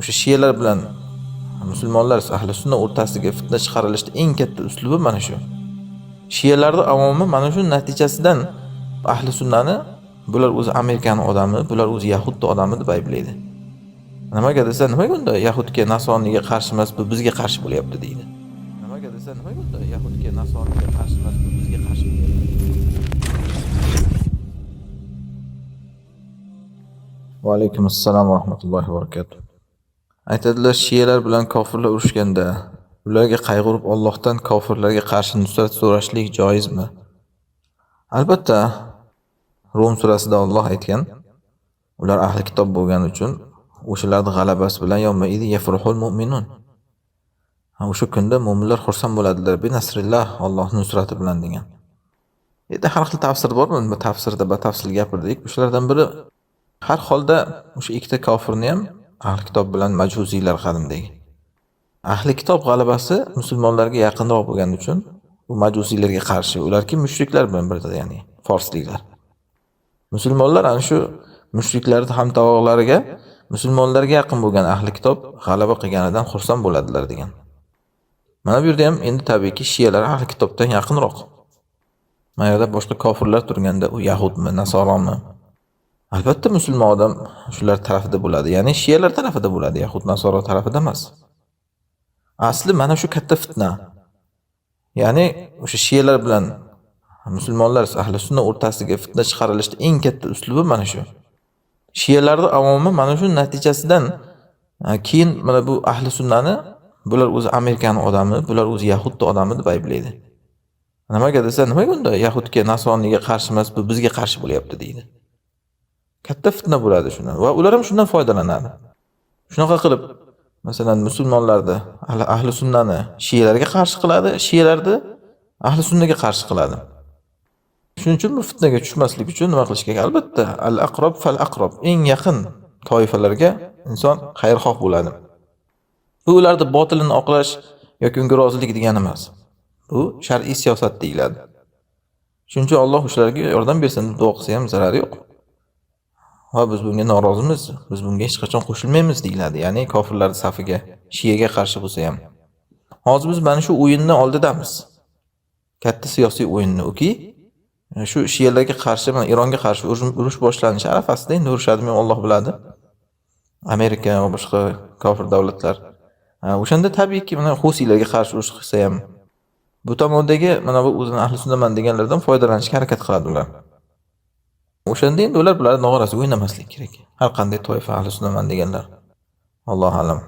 o'sha shiyalar bilan musulmonlar ahli sunna o'rtasidagi fitna chiqarilishda eng katta uslubi mana shu. Shiyalarning avomi mana shu natijasidan ahli sunnani bular o'zi Amerikaning odami, bular o'zi Yahudning odami deb ayblaydi. Nimaga desa, nimaga unda Yahudga, Nasroniyga qarshi emas, bu bizga qarshi bo'lyapti deydi. Nimaga desa, nimaga unda Yahudga, Nasroniyga qarshi emas, bu bizga qarshi bo'lyapti. Va alaykum assalom va rahmatullohi va barakatuh. Aytadilar, shiyalar bilan kofirlar urushganda ularga qayg'urib Allohdan kofirlarga qarshi nusrat so'rashlik joizmi? Albatta, Rum surasida Alloh aytgan, ular ahli kitob bo'lgani uchun o'shalarning g'alabasi bilan yawma idin yafruhul mu'minun. O'sha kunda mu'minlar xursand bo'ladilar bi nasrillah, Allohning nusrati bilan degan. Endi har xil tafsir bor, bu tafsirda batafsil gapirdik. O'shalardan biri har holda o'sha ikkita kofirni ham ahli kitob bilan majusiylar qadimdagi. Ahli kitob g'alabasi musulmonlarga yaqinroq bo'lgani uchun bu majusiylarga qarshi, ularki mushriklar bilan birda, ya'ni forsliklar. Musulmonlar ana shu mushriklarning hamtovoqlariga musulmonlarga yaqin bo'lgan ahli kitob g'alaba qilganidan xursand bo'ladilar degan. Mana bu yerda ham endi tabiiyki shiyalar ahli kitobdan yaqinroq. Mana yerda boshqa kofirlar turganda u Yahudmi, Nasoronmi? Albatta musulmon odam shular tarafida bo'ladi, ya'ni shiyalar tarafida bo'ladi, Yahud Nasoro tarafida emas. Asli mana shu katta fitna. Ya'ni o'sha shiyalar bilan musulmonlar ahli sunna o'rtasidagi fitna chiqarilishda eng katta uslubi mana shu. Shiyalarning avomi mana shu natijasidan keyin mana bu ahli sunnani bular o'zi Amerikaning odami, bular o'zi Yahudning odami deb ayblaydi. Nimaga desa, nimaga unda Yahudga, Nasroniyga qarshi emas, bu bizga qarshi bo'lyapti deydi. Katta fitna bo'ladi shundan va ular ham shundan foydalanadi. Shunaqa qilib, masalan, musulmonlarni ahli sunnani shiyalarga qarshi qiladi, shiyalarni ahli sunnaga qarshi qiladi. Shuning uchun bu fitnaga tushmaslik uchun nima qilish kerak? Albatta, al-aqrob fal-aqrob, eng yaqin toifalarga inson xayrixoh bo'ladi. Bu ularni botilini oqlash yoki unga rozilik degani emas. Bu shar'iy siyosat deyiladi. Shuning uchun Alloh ularga yordam bersin deb duo qilsa ham zarari yo'q. Va biz bunga norozimiz, biz bunga hech qachon qo'shilmaymiz deyiladi. Ya'ni kofirlar safiga, shiyaga qarshi bo'lsa ham. Hozir biz mana shu o'yinni oldidamiz. Katta siyosiy o'yinni o'ki, shu shiyalarga qarshi, mana Ironga qarshi urush boshlanishi arafasida endi urushadimi Alloh biladi. Amerika va boshqa kofir davlatlar. O'shanda tabiiyki mana Husiylarga qarshi urush qilsa ham bu tomondagi mana bu o'zini ahli sunnaman deganlardan foydalanishga harakat qiladi ular. O'shanda endi ular bilan nog'orasiga o'ynamaslik kerak. Har qanday toifa ahli sunnaman deganlar. Allohu a'lam.